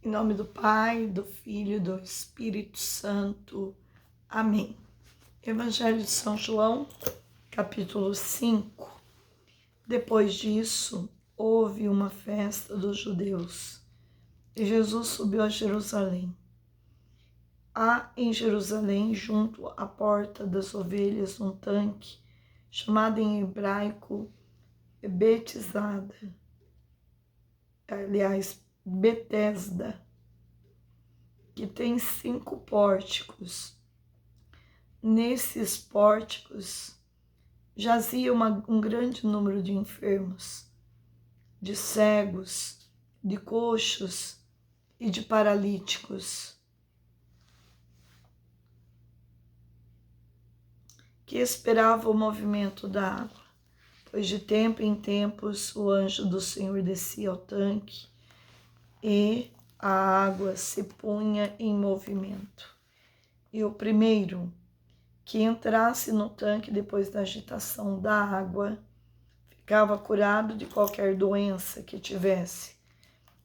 Em nome do Pai, do Filho e do Espírito Santo. Amém. Evangelho de São João, capítulo 5. Depois disso, houve uma festa dos judeus e Jesus subiu a Jerusalém. Há em Jerusalém, junto à porta das ovelhas, um tanque, chamado em hebraico Betesda, que tem 5 pórticos. Nesses pórticos jazia um grande número de enfermos, de cegos, de coxos e de paralíticos, que esperavam o movimento da água, pois de tempo em tempos o anjo do Senhor descia ao tanque e a água se punha em movimento. E o primeiro que entrasse no tanque depois da agitação da água ficava curado de qualquer doença que tivesse.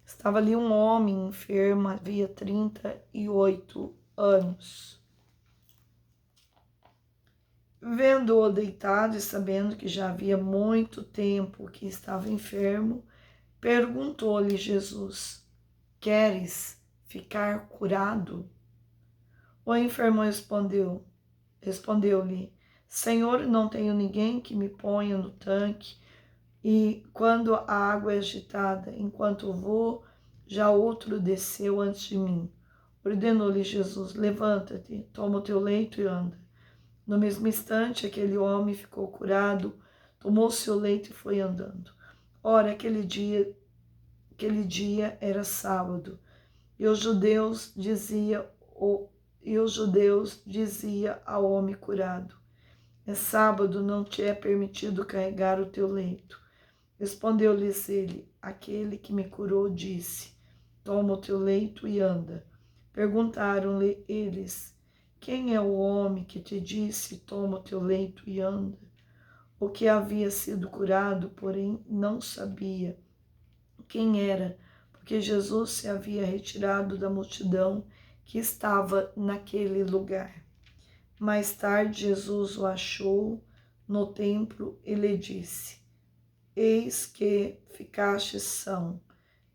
Estava ali um homem enfermo, havia 38 anos. Vendo-o deitado e sabendo que já havia muito tempo que estava enfermo, perguntou-lhe Jesus: queres ficar curado? O enfermo respondeu-lhe: Senhor, não tenho ninguém que me ponha no tanque, e quando a água é agitada, enquanto vou, já outro desceu antes de mim. Ordenou-lhe Jesus: levanta-te, toma o teu leito e anda. No mesmo instante, aquele homem ficou curado, tomou seu leito e foi andando. Ora, aquele dia era sábado, e os judeus diziam ao homem curado: é sábado, não te é permitido carregar o teu leito. Respondeu-lhes ele: aquele que me curou disse: toma o teu leito e anda. Perguntaram-lhe eles: quem é o homem que te disse: toma o teu leito e anda? O que havia sido curado, porém, não sabia quem era, porque Jesus se havia retirado da multidão que estava naquele lugar. Mais tarde, Jesus o achou no templo e lhe disse: eis que ficaste são,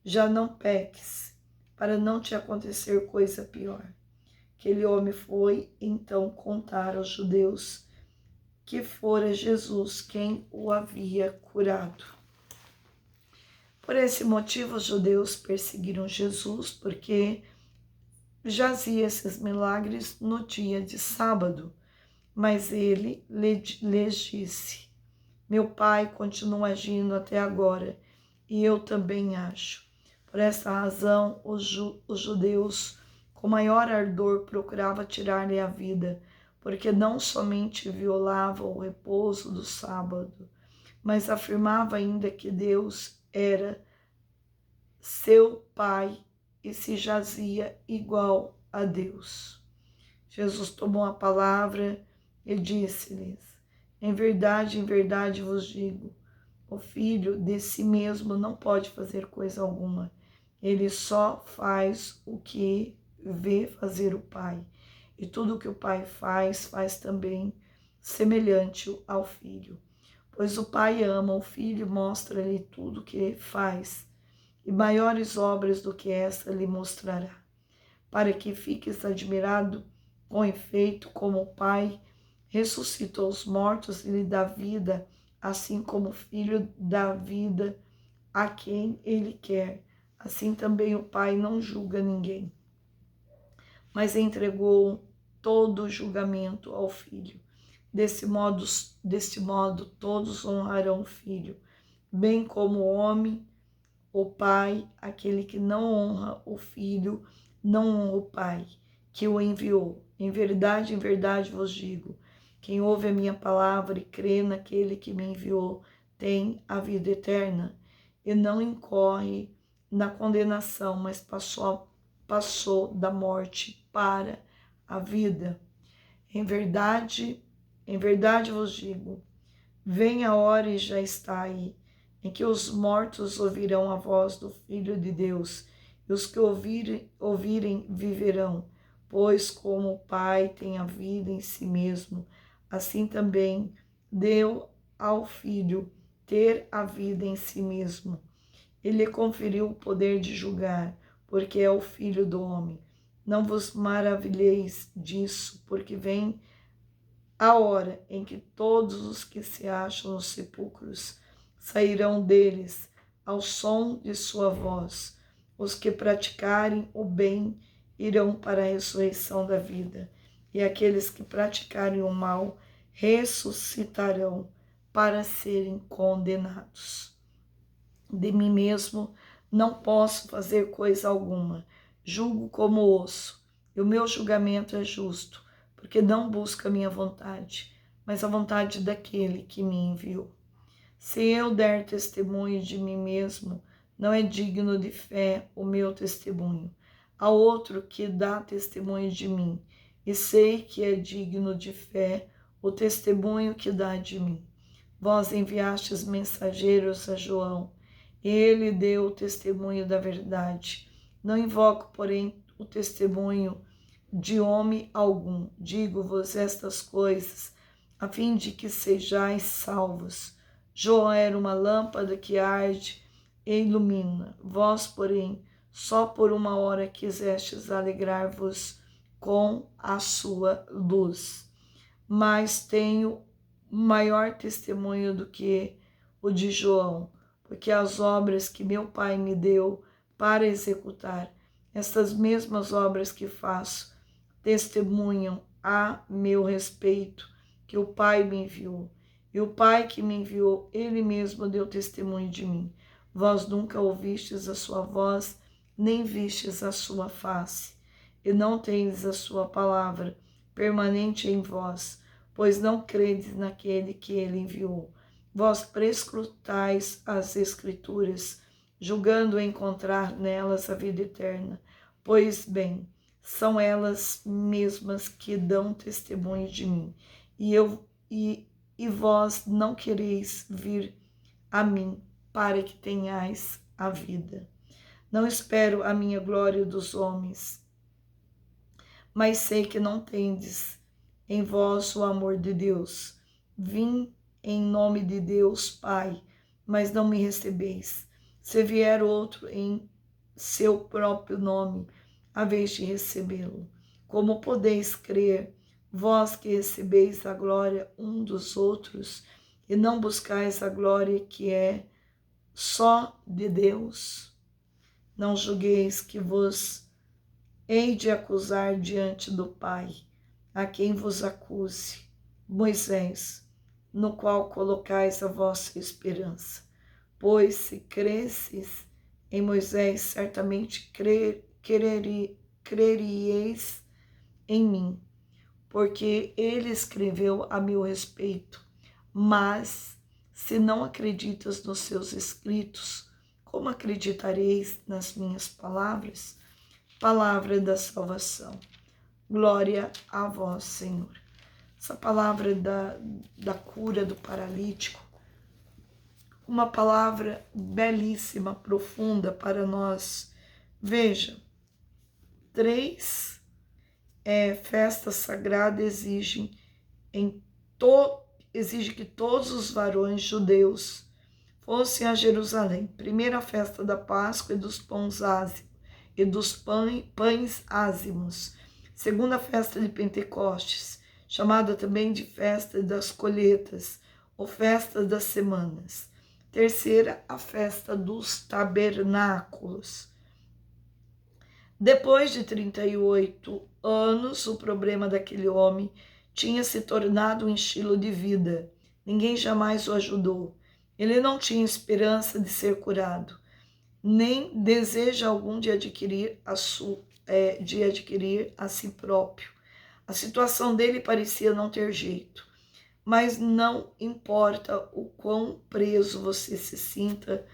já não peques, para não te acontecer coisa pior. Aquele homem foi então contar aos judeus que fora Jesus quem o havia curado. Por esse motivo, os judeus perseguiram Jesus, porque jazia esses milagres no dia de sábado. Mas ele lhes disse: meu Pai continua agindo até agora, e eu também acho. Por essa razão, os judeus, com maior ardor, procuravam tirar-lhe a vida, porque não somente violava o repouso do sábado, mas afirmava ainda que Deus era seu Pai e se jazia igual a Deus. Jesus tomou a palavra e disse-lhes: em verdade vos digo, o filho de si mesmo não pode fazer coisa alguma. Ele só faz o que vê fazer o Pai. E tudo o que o Pai faz, faz também semelhante ao Filho. Pois o Pai ama o Filho e mostra-lhe tudo o que faz. E maiores obras do que essa lhe mostrará, para que fiques admirado. Com efeito, como o Pai ressuscitou os mortos e lhe dá vida, assim como o Filho dá vida a quem ele quer, assim também o Pai não julga ninguém, mas entregou todo o julgamento ao Filho. Deste modo todos honrarão o Filho, bem como o homem, o Pai. Aquele que não honra o Filho, não honra o Pai que o enviou. Em verdade vos digo, quem ouve a minha palavra e crê naquele que me enviou, tem a vida eterna, e não incorre na condenação, mas passou da morte para a vida. Em verdade vos digo, vem a hora e já está aí, em que os mortos ouvirão a voz do Filho de Deus, e os que ouvirem viverão. Pois como o Pai tem a vida em si mesmo, assim também deu ao Filho ter a vida em si mesmo. Ele lhe conferiu o poder de julgar, porque é o Filho do homem. Não vos maravilheis disso, porque vem a hora em que todos os que se acham nos sepulcros sairão deles ao som de sua voz. Os que praticarem o bem irão para a ressurreição da vida, e aqueles que praticarem o mal ressuscitarão para serem condenados. De mim mesmo não posso fazer coisa alguma. Julgo como ouço, e o meu julgamento é justo, porque não busco a minha vontade, mas a vontade daquele que me enviou. Se eu der testemunho de mim mesmo, não é digno de fé o meu testemunho. Há outro que dá testemunho de mim, e sei que é digno de fé o testemunho que dá de mim. Vós enviastes mensageiros a João, ele deu o testemunho da verdade. Não invoco, porém, o testemunho de homem algum. Digo-vos estas coisas, a fim de que sejais salvos. João era uma lâmpada que arde e ilumina. Vós, porém, só por uma hora quisestes alegrar-vos com a sua luz. Mas tenho maior testemunho do que o de João, porque as obras que meu Pai me deu para executar, estas mesmas obras que faço, testemunham a meu respeito que o Pai me enviou. E o Pai que me enviou, ele mesmo deu testemunho de mim. Vós nunca ouvistes a sua voz, nem vistes a sua face, e não tendes a sua palavra permanente em vós, pois não credes naquele que ele enviou. Vós prescrutais as Escrituras, julgando encontrar nelas a vida eterna. Pois bem, são elas mesmas que dão testemunho de mim. E vós não quereis vir a mim para que tenhais a vida. Não espero a minha glória dos homens, mas sei que não tendes em vós o amor de Deus. Vim em nome de Deus Pai, mas não me recebeis. Se vier outro em seu próprio nome, haveis de recebê-lo. Como podeis crer, vós que recebeis a glória um dos outros, e não buscais a glória que é só de Deus? Não julgueis que vos hei de acusar diante do Pai. A quem vos acuse? Moisés, no qual colocais a vossa esperança. Pois se cresces em Moisés, certamente creríeis em mim, porque ele escreveu a meu respeito. Mas se não acreditas nos seus escritos, como acreditareis nas minhas palavras? Palavra da salvação. Glória a vós, Senhor. Essa palavra da cura do paralítico, uma palavra belíssima, profunda para nós. Veja, 3 festas sagradas exige que todos os varões judeus fossem a Jerusalém. Primeira festa da Páscoa e dos pães ázimos. Segunda festa de Pentecostes, chamada também de festa das colheitas ou festa das semanas. Terceira, a festa dos tabernáculos. Depois de 38 anos, o problema daquele homem tinha se tornado um estilo de vida. Ninguém jamais o ajudou. Ele não tinha esperança de ser curado, nem desejo algum de adquirir a si próprio. A situação dele parecia não ter jeito, mas não importa o quão preso você se sinta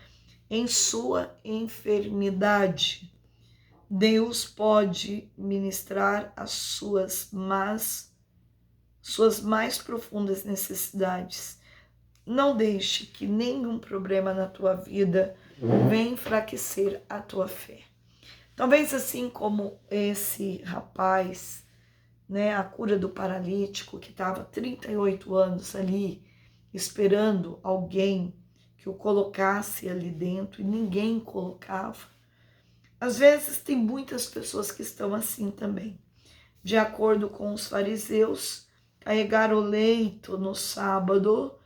em sua enfermidade, Deus pode ministrar as suas mais profundas necessidades. Não deixe que nenhum problema na tua vida venha enfraquecer a tua fé. Talvez assim como esse rapaz, né, a cura do paralítico que estava 38 anos ali esperando alguém que o colocasse ali dentro e ninguém colocava. Às vezes tem muitas pessoas que estão assim também. De acordo com os fariseus, carregar o leito no sábado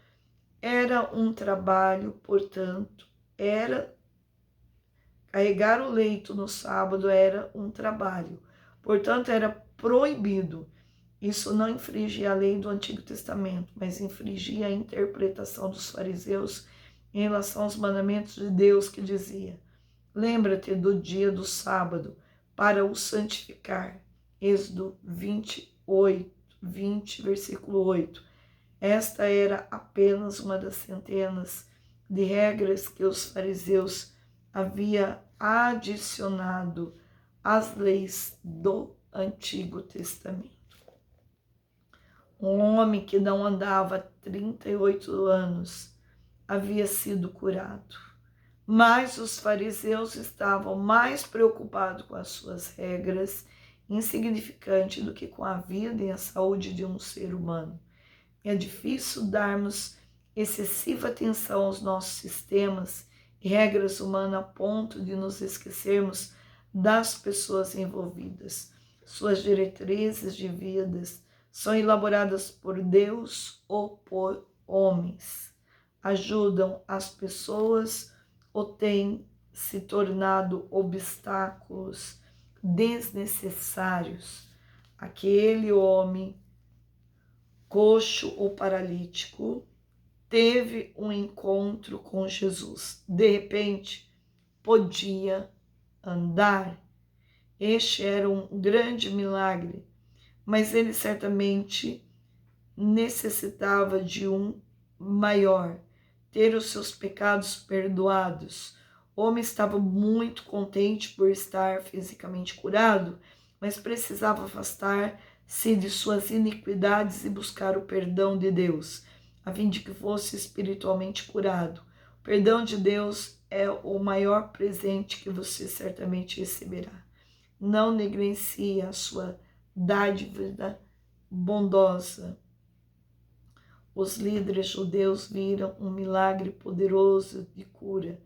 era um trabalho, portanto, carregar o leito no sábado era um trabalho, portanto, era proibido. Isso não infringia a lei do Antigo Testamento, mas infringia a interpretação dos fariseus em relação aos mandamentos de Deus, que dizia: lembra-te do dia do sábado para o santificar. Êxodo 20, versículo 8. Esta era apenas uma das centenas de regras que os fariseus haviam adicionado às leis do Antigo Testamento. Um homem que não andava há 38 anos havia sido curado. Mas os fariseus estavam mais preocupados com as suas regras, insignificante do que com a vida e a saúde de um ser humano. É difícil darmos excessiva atenção aos nossos sistemas e regras humanas a ponto de nos esquecermos das pessoas envolvidas. Suas diretrizes de vidas são elaboradas por Deus ou por homens. Ajudam as pessoas ou têm se tornado obstáculos desnecessários. Aquele homem coxo ou paralítico teve um encontro com Jesus. De repente, podia andar. Este era um grande milagre, mas ele certamente necessitava de um maior, ter os seus pecados perdoados. O homem estava muito contente por estar fisicamente curado, mas precisava afastar-se de suas iniquidades e buscar o perdão de Deus, a fim de que fosse espiritualmente curado. O perdão de Deus é o maior presente que você certamente receberá. Não negligencie a sua dádiva bondosa. Os líderes judeus viram um milagre poderoso de cura,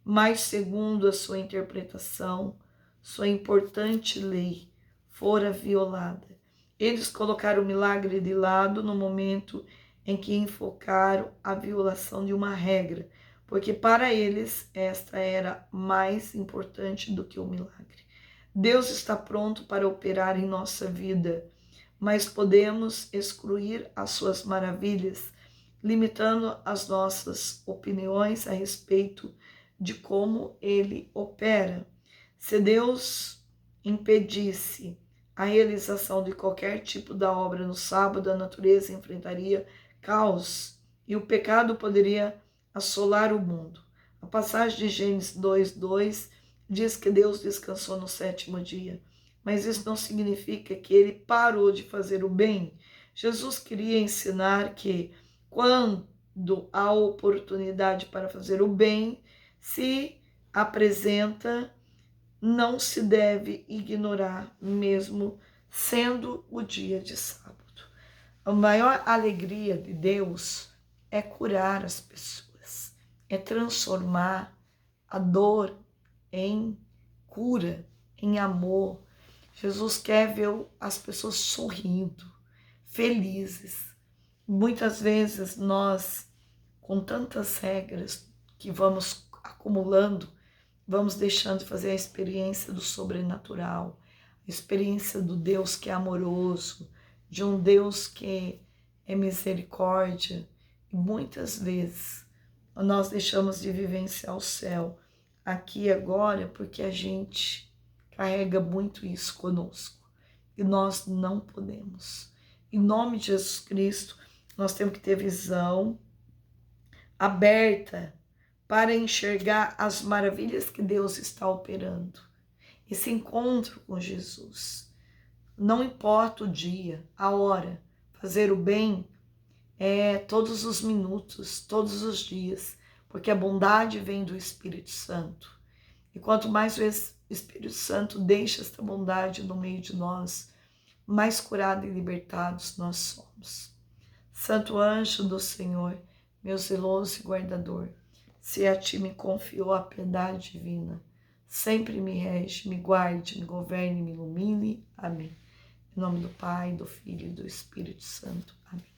mas segundo a sua interpretação, sua importante lei fora violada. Eles colocaram o milagre de lado no momento em que enfocaram a violação de uma regra, porque para eles esta era mais importante do que o milagre. Deus está pronto para operar em nossa vida, mas podemos excluir as suas maravilhas, limitando as nossas opiniões a respeito de como ele opera. Se Deus impedisse a realização de qualquer tipo da obra no sábado, a natureza enfrentaria caos e o pecado poderia assolar o mundo. A passagem de Gênesis 2:2 diz que Deus descansou no 7º dia, mas isso não significa que ele parou de fazer o bem. Jesus queria ensinar que quando há oportunidade para fazer o bem se apresenta, não se deve ignorar, mesmo sendo o dia de sábado. A maior alegria de Deus é curar as pessoas, é transformar a dor em cura, em amor. Jesus quer ver as pessoas sorrindo, felizes. Muitas vezes nós, com tantas regras que vamos acumulando, vamos deixando de fazer a experiência do sobrenatural, a experiência do Deus que é amoroso, de um Deus que é misericórdia. E muitas vezes nós deixamos de vivenciar o céu aqui e agora porque a gente carrega muito isso conosco e nós não podemos. Em nome de Jesus Cristo, nós temos que ter visão aberta para enxergar as maravilhas que Deus está operando. Esse encontro com Jesus, não importa o dia, a hora, fazer o bem é todos os minutos, todos os dias, porque a bondade vem do Espírito Santo. E quanto mais vezes Espírito Santo, deixa esta bondade no meio de nós, mais curados e libertados nós somos. Santo anjo do Senhor, meu zeloso e guardador, se a ti me confiou a piedade divina, sempre me rege, me guarde, me governe, me ilumine. Amém. Em nome do Pai, do Filho e do Espírito Santo. Amém.